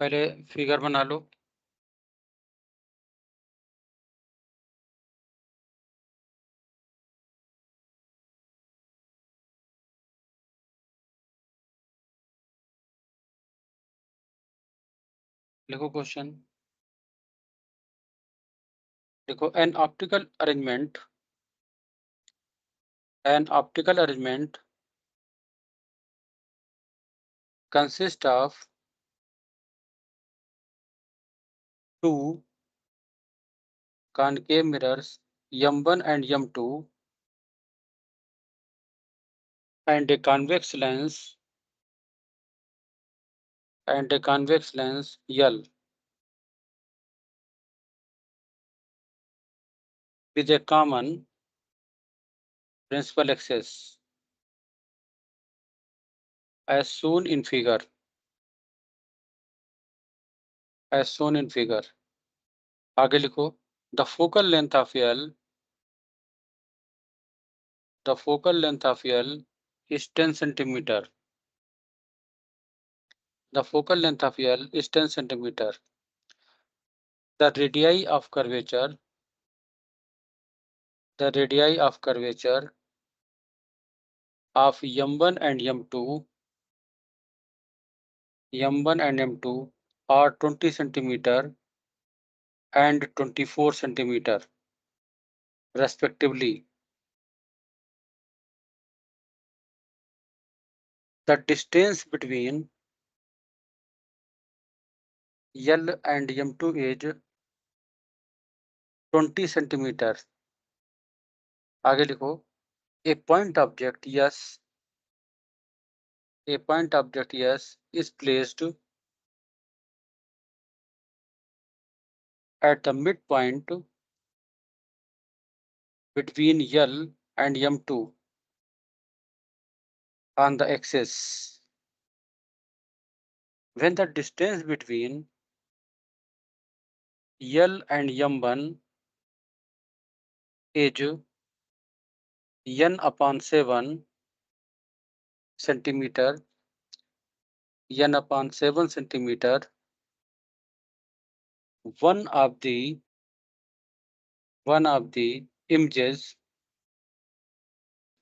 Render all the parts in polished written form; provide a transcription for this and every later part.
पहले फिगर बना लो। लिखो क्वेश्चन। देखो, an optical arrangement consist of two concave mirrors M1 and M2 and a convex lens L with a common principal axis as shown in figure. आगे लिखो। The focal length of L is 10 centimeter. The focal length of L is 10 centimeter. The radii of curvature of M1 and M2 are 20 centimeter and 24 centimeter respectively. The distance between L and M2 is 20 centimeter. आगे लिखो। A point object S is placed at the midpoint between L and M2 on the axis. When the distance between L and M1 is n upon 7 centimeter, one of the images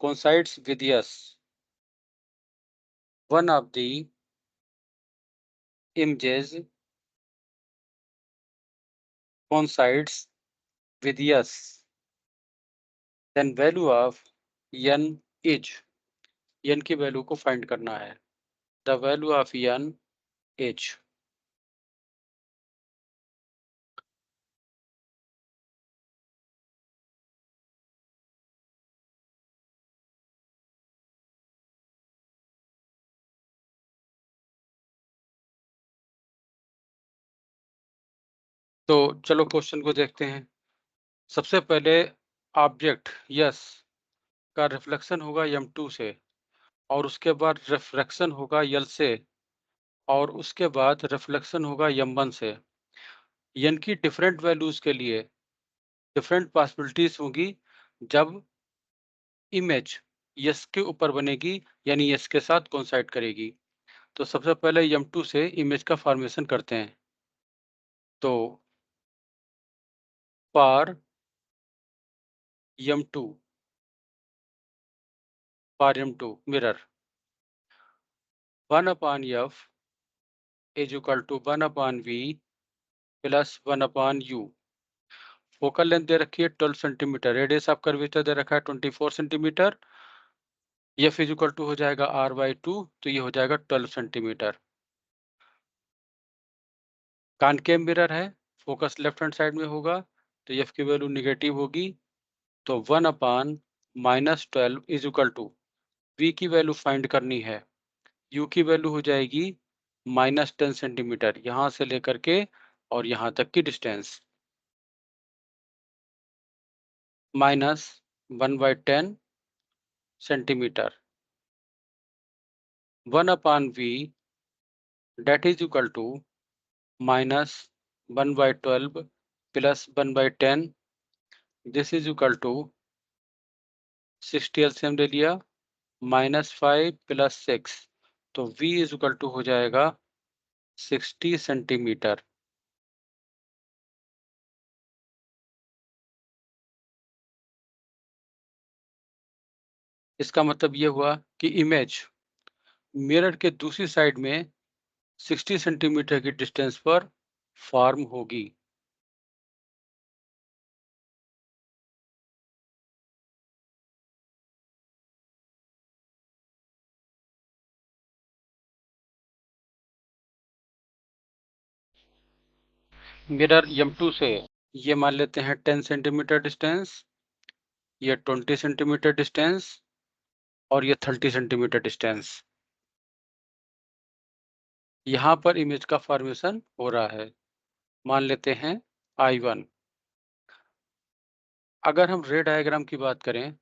coincides with S. One of the images coincides with S. Then value of n is, n की value को find करना है। The value of n is, तो चलो question को देखते हैं। सबसे पहले ऑब्जेक्ट यस का रिफ्लेक्शन होगा M2 से, और उसके बाद रिफ्रैक्शन होगा L से, और उसके बाद रिफ्लेक्शन होगा M1 से। n की डिफरेंट वैल्यूज के लिए डिफरेंट पॉसिबिलिटीज होगी जब इमेज यस के ऊपर बनेगी, यानी यस के साथ कोइंसाइड करेगी। तो सबसे पहले M2 से इमेज का फॉर्मेशन करते हैं। तो for M2 mirror 1/f is equal to 1/v plus 1/u। Focal length दे रखी है 12 सेंटीमीटर, रेडियस ऑफ कर्वेचर दे रखा है 24 centimetre. F is equal to हो जाएगा r/2, तो ये हो जाएगा 12 सेंटीमीटर। कॉनकेव मिरर है, फोकस लेफ्ट हैंड साइड में होगा, तो एफ की वैल्यू निगेटिव होगी। तो 1/-12 इज इक्वल टू, वी की वैल्यू फाइंड करनी है, यू की वैल्यू हो जाएगी -10 सेंटीमीटर, यहाँ से लेकर के और यहाँ तक की distance, -1/10 centimetre. 1/v that is equal to -1/12 प्लस 1/10, this is equal to 60 LCM ले लिया, -5 + 6, तो v इज इक्वल टू हो जाएगा 60 सेंटीमीटर। इसका मतलब ये हुआ कि इमेज मिरर के दूसरी साइड में 60 सेंटीमीटर की डिस्टेंस पर फॉर्म होगी। मिरर M2 से ये मान लेते हैं 10 सेंटीमीटर डिस्टेंस, ये 20 सेंटीमीटर डिस्टेंस और ये 30 सेंटीमीटर डिस्टेंस। यहाँ पर इमेज का फॉर्मेशन हो रहा है। मान लेते हैं I1। अगर हम रे डायग्राम की बात करें,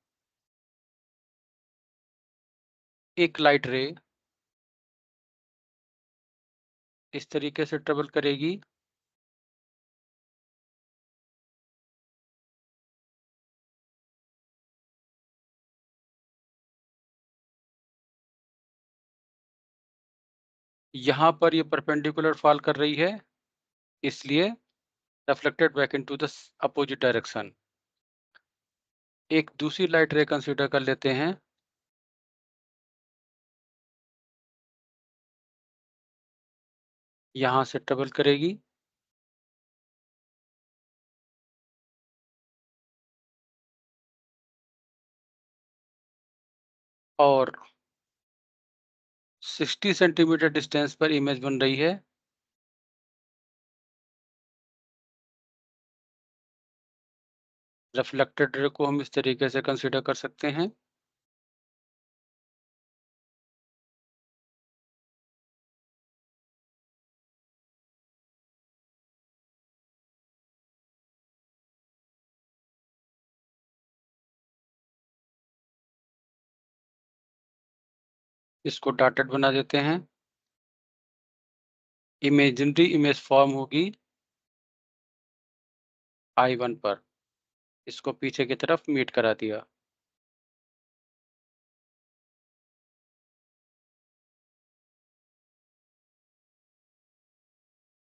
एक लाइट रे इस तरीके से ट्रेवल करेगी। यहाँ पर ये परपेंडिकुलर फॉल कर रही है, इसलिए reflected back into the opposite direction. एक दूसरी लाइट रे कंसीडर कर लेते हैं। यहाँ से ट्रेवल करेगी और 60 सेंटीमीटर डिस्टेंस पर इमेज बन रही है। रिफ्लेक्टेड रे को हम इस तरीके से कंसीडर कर सकते हैं। इसको डॉटेड बना देते हैं। इमेजिनरी इमेज फॉर्म होगी I1 पर। इसको पीछे की तरफ मीट करा दिया।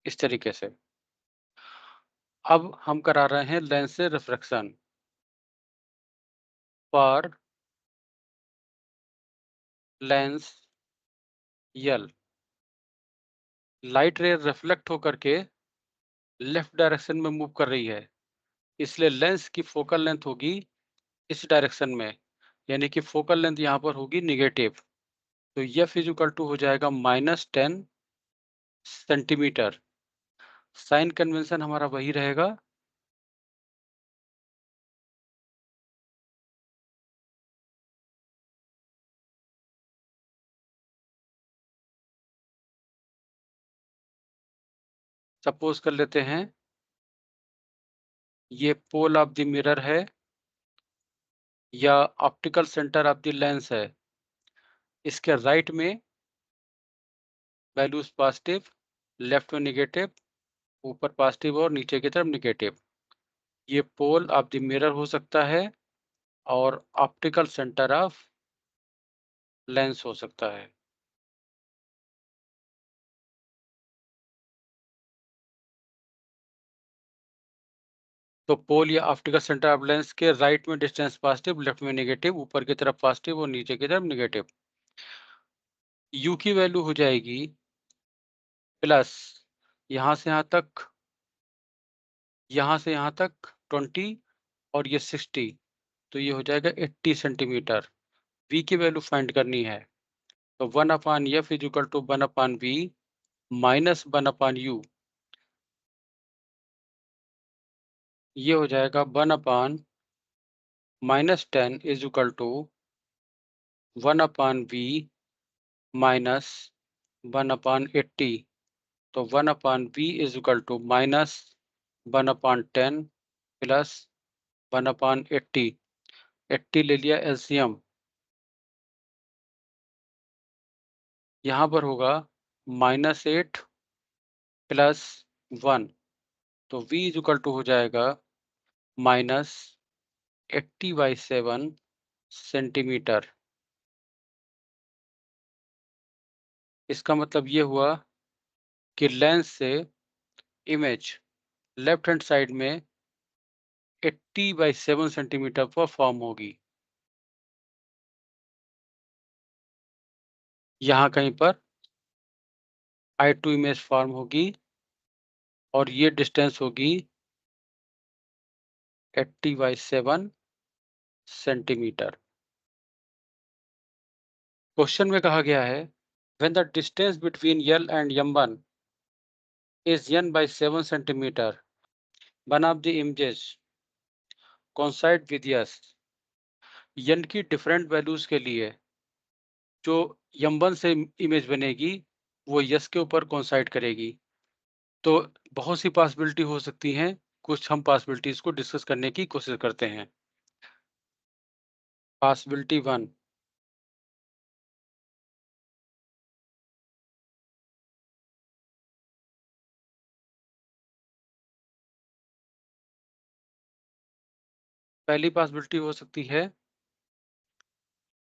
इस तरीके से। अब हम करा रहे हैं लेंस से रिफ्रैक्शन पर लेंस L। लाइट रे रिफ्लेक्ट होकर के लेफ्ट डायरेक्शन में मूव कर रही है, इसलिए लेंस की फोकल लेंथ होगी इस डायरेक्शन में, यानी कि फोकल लेंथ यहाँ पर होगी नेगेटिव। तो F इज इक्वल टू हो जाएगा -10 सेंटीमीटर। साइन कन्वेंशन हमारा वही रहेगा। सपोज कर लेते हैं ये पोल ऑफ द मिरर है या optical centre of the lens है। इसके राइट में वैल्यूज पॉजिटिव, लेफ्ट में नेगेटिव, ऊपर पॉजिटिव और नीचे की तरफ नेगेटिव। ये पोल ऑफ द मिरर हो सकता है और ऑप्टिकल सेंटर ऑफ लेंस हो सकता है। तो पोल या ऑप्टिकल सेंटर ऑफ लेंस के राइट में डिस्टेंस पॉजिटिव, लेफ्ट में नेगेटिव, ऊपर की तरफ पॉजिटिव और नीचे की तरफ नेगेटिव। यू की वैल्यू हो जाएगी प्लस यहाँ से यहाँ तक, यहाँ से यहाँ तक 20 और ये 60, तो ये हो जाएगा 80 सेंटीमीटर। V की वैल्यू फाइंड करनी है, तो 1/F is equal to 1/V minus 1/U। ये हो जाएगा 1/-10 is equal to 1/V minus 1/80। तो 1/V is equal to -1/10 plus 1/80। 80 ले लिया एलसीएम, यहाँ पर होगा -8 प्लस 1, तो V इज इक्वल टू हो जाएगा -80/7 सेंटीमीटर। इसका मतलब ये हुआ कि लेंस से इमेज लेफ्ट हैंड साइड में 80/7 सेंटीमीटर पर फॉर्म होगी। यहाँ कहीं पर I2 इमेज फॉर्म होगी और ये डिस्टेंस होगी 80/7 सेंटीमीटर। क्वेश्चन में कहा गया है when the distance between L and M1 is N/7 centimetre, one of the images coincide with yes. N की डिफरेंट वैल्यूज के लिए जो M1 से इमेज बनेगी वो यस के ऊपर कोइंसाइड करेगी। तो बहुत सी पॉसिबिलिटी हो सकती हैं, कुछ हम पॉसिबिलिटीज को डिस्कस करने की कोशिश करते हैं। पॉसिबिलिटी 1, पहली पॉसिबिलिटी हो सकती है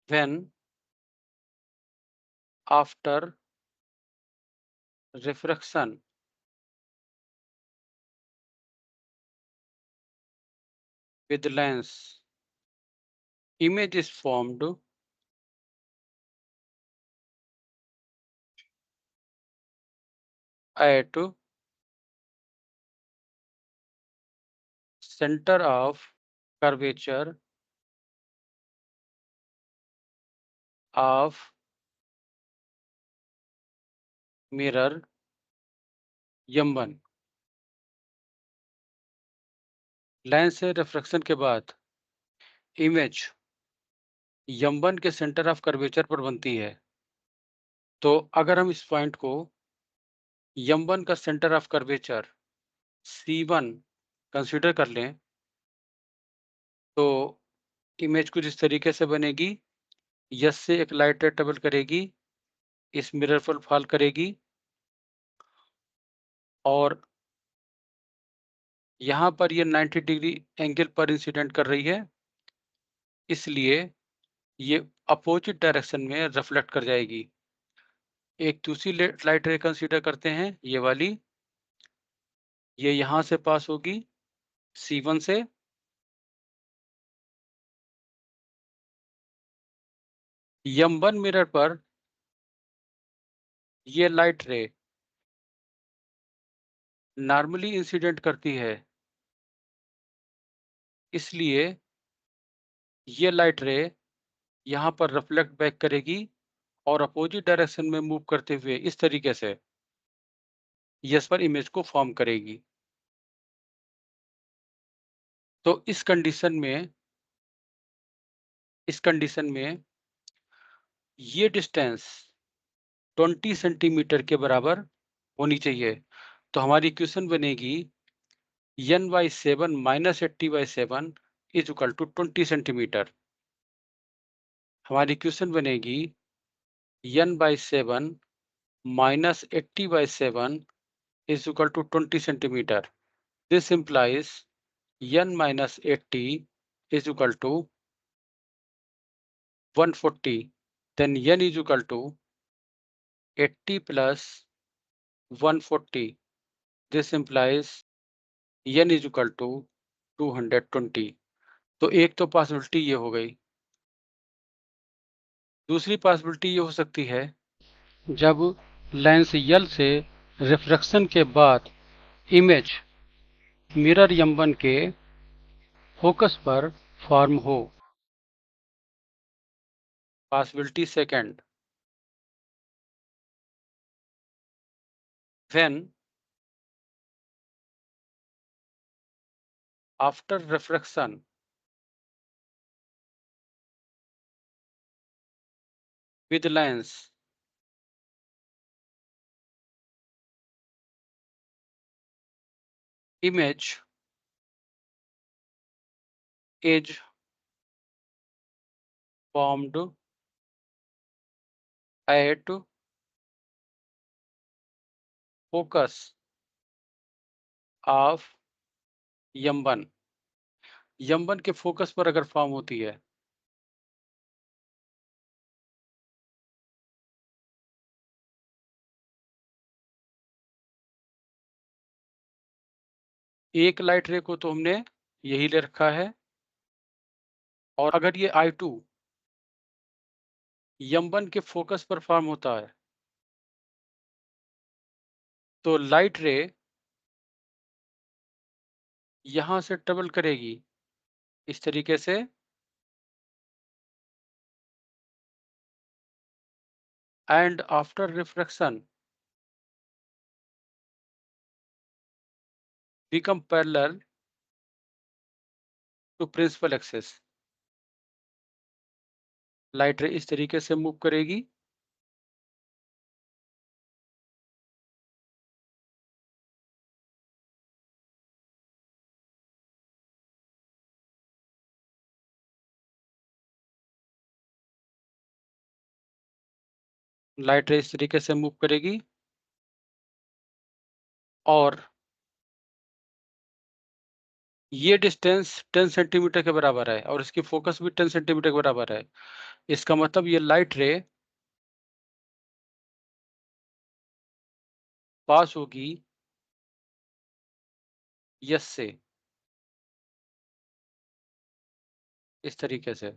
when after refraction with lens, image is formed at center of curvature of mirror M1। Lens से रिफ्रैक्शन के बाद इमेज M1 के सेंटर ऑफ कर्वेचर पर बनती है। तो अगर हम इस पॉइंट को M1 का centre of curvature C1 consider कर लें, तो इमेज कुछ इस तरीके से बनेगी। यस से एक लाइट रे ट्रेवल करेगी, इस मिरर पर फॉल करेगी और यहाँ पर ये 90 डिग्री एंगल पर इंसिडेंट कर रही है, इसलिए ये अपोजिट डायरेक्शन में रिफ्लेक्ट कर जाएगी। एक दूसरी लाइट रे कंसीडर करते हैं, ये वाली, ये यहाँ से पास होगी C1 से, M1 मिरर पर ये लाइट रे नॉर्मली इंसिडेंट करती है, इसलिए ये लाइट रे यहाँ पर रिफ्लेक्ट बैक करेगी और अपोजिट डायरेक्शन में मूव करते हुए इस तरीके से यस पर इमेज को फॉर्म करेगी। तो इस कंडीशन में ये डिस्टेंस 20 सेंटीमीटर के बराबर होनी चाहिए। तो हमारी इक्वेशन बनेगी N/7 minus 80/7 is equal to 20 centimetre. हमारी इक्वेशन बनेगी N/7 minus 80/7 is equal to 20 centimeter. This implies N minus 80 is equal to 140. Then N is equal to 80 plus 140. This implies N is equal to 220. तो एक तो possibility ये हो गई। दूसरी possibility ये हो सकती है जब लेंस यल से रिफ्रैक्शन के बाद इमेज मिरर M1 के फोकस पर फॉर्म हो। Possibility second, when after refraction with lens image is formed at focus of M1, M1 के फोकस पर अगर फॉर्म होती है एक लाइट रे को तो हमने यही ले रखा है, और अगर ये I2 M1 के फोकस पर फॉर्म होता है, तो लाइट रे यहाँ से ट्रेवल करेगी इस तरीके से, and after refraction become parallel to principal axis. Light ray इस तरीके से मूव करेगी, लाइट रे इस तरीके से मूव करेगी, और ये डिस्टेंस 10 सेंटीमीटर के बराबर है, और इसकी फोकस भी 10 सेंटीमीटर के बराबर है। इसका मतलब ये लाइट रे पास होगी यस से, इस तरीके से।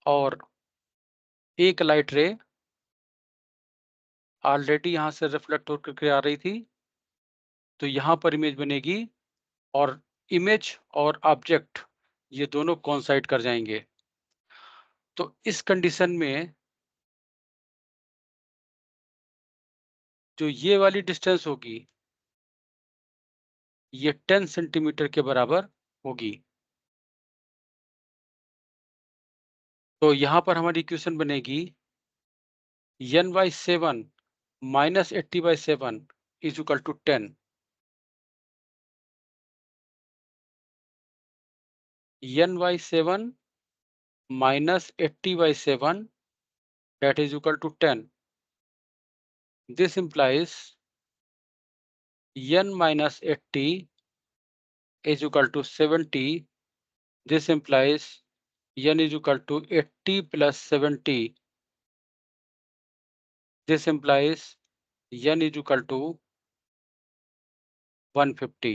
और एक लाइट रे ऑलरेडी यहाँ से रिफ्लेक्ट होकर के आ रही थी, तो यहाँ पर इमेज बनेगी, और इमेज और ऑब्जेक्ट ये दोनों कोइंसाइड कर जाएंगे। तो इस कंडीशन में जो ये वाली डिस्टेंस होगी, ये 10 सेंटीमीटर के बराबर होगी। तो यहाँ पर हमारी इक्वेशन बनेगी n/7 minus 80/7 is equal to 10। n/7 minus 80/7 that is equal to 10. This implies n minus 80 is equal to 70. This implies n is equal to 80 plus 70. This implies n is equal to 150.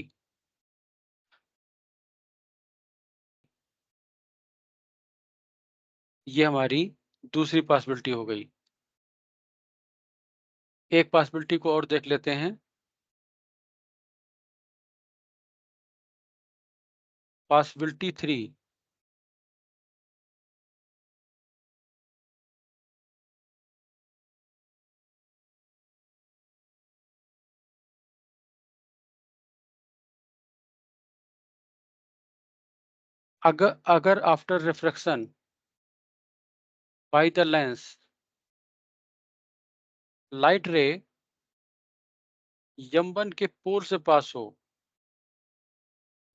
ये हमारी दूसरी possibility हो गई। एक possibility को और देख लेते हैं। पॉसिबिलिटी 3, अगर after refraction by the lens light रे M1 के पोल से पास हो,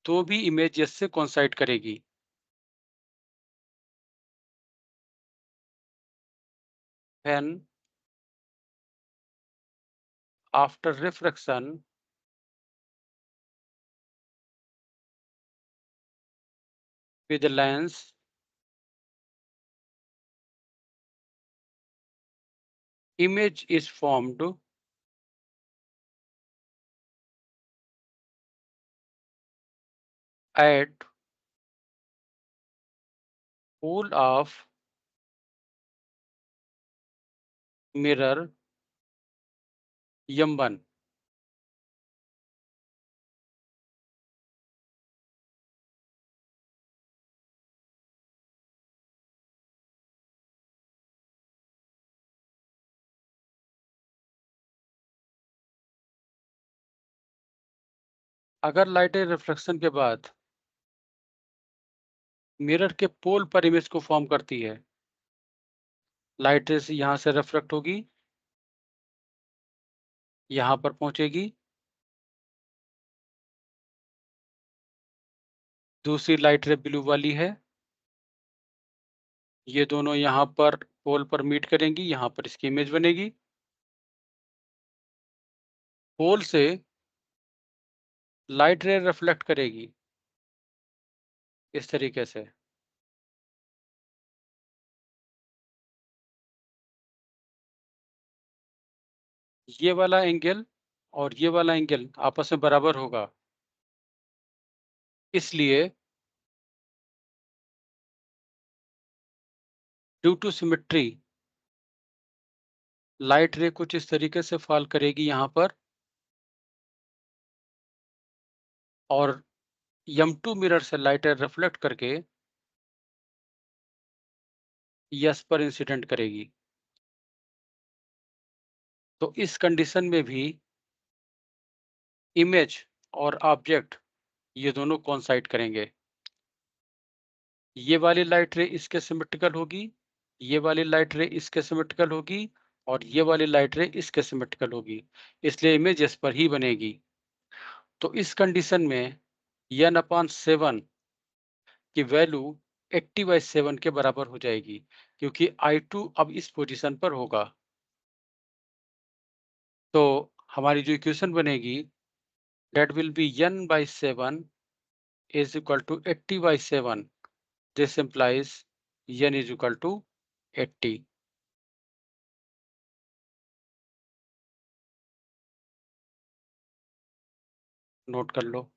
तो भी इमेज इससे कोइंसाइड करेगी। When after refraction with the lens, image is formed at pole of mirror M1। अगर लाइट रिफ्लेक्शन के बाद मिरर के पोल पर इमेज को फॉर्म करती है, लाइट रेस यहाँ से रिफ्लेक्ट होगी, यहाँ पर पहुंचेगी, दूसरी लाइट रे ब्लू वाली है, ये दोनों यहाँ पर पोल पर मीट करेंगी, यहाँ पर इसकी इमेज बनेगी। पोल से लाइट रे रिफ्लेक्ट करेगी इस तरीके से, ये वाला एंगल और ये वाला एंगल आपस में बराबर होगा। इसलिए ड्यू टू सिमेट्री लाइट रे कुछ इस तरीके से फॉल करेगी यहाँ पर और M2 मिरर से लाइट रिफ्लेक्ट करके यस पर इंसिडेंट करेगी। तो इस कंडीशन में भी इमेज और ऑब्जेक्ट ये दोनों कोइंसाइड करेंगे। ये वाली लाइट रे इसके सिमेट्रिकल होगी, ये वाली लाइट रे इसके सिमेट्रिकल होगी और ये वाली लाइट रे इसके सिमेट्रिकल होगी। इसलिए इमेज इस पर ही बनेगी। तो इस कंडीशन में n/7 की वैल्यू 80/7 के बराबर हो जाएगी क्योंकि I2 अब इस पोजीशन पर होगा। तो हमारी जो इक्वेशन बनेगी that will be n/7 is equal to 80/7. This implies n is equal to 80. Note कर लो।